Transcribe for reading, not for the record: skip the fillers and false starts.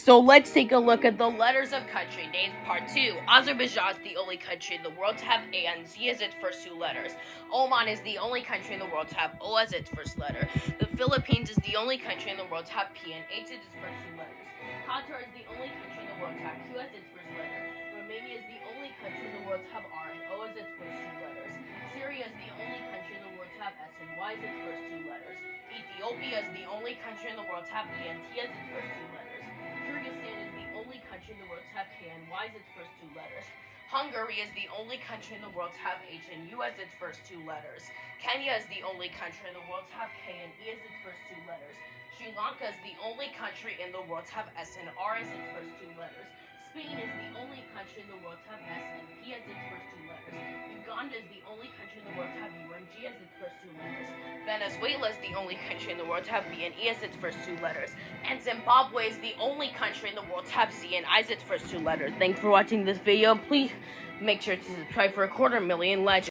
So let's take a look at the letters of country names part 2. Azerbaijan is the only country in the world to have A and Z as its first two letters. Oman is the only country in the world to have O as its first letter. The Philippines is the only country in the world to have P and H as its first two letters. Qatar is the only country in the world to have Q as its first letter. Romania is the only country in the world to have R and O as its first two letters. Syria is the only country in the world to have S and Y as its first two letters. Ethiopia is the only country in the world to have E and T as its first two letters. Kyrgyzstan is the only country in the world to have K and Y as its first two letters. Hungary is the only country in the world to have H and U as its first two letters. Kenya is the only country in the world to have K and E as its first two letters. Sri Lanka is the only country in the world to have S and R as its first two letters. Spain is the only country in the world to have S and P as its first two letters. Uganda is the only country in the world to have U and G as its first two letters. Venezuela is the only country in the world to have B and E as its first two letters. And Zimbabwe is the only country in the world to have Z and I as its first two letters. Thanks for watching this video. Please make sure to subscribe for 250,000 legends.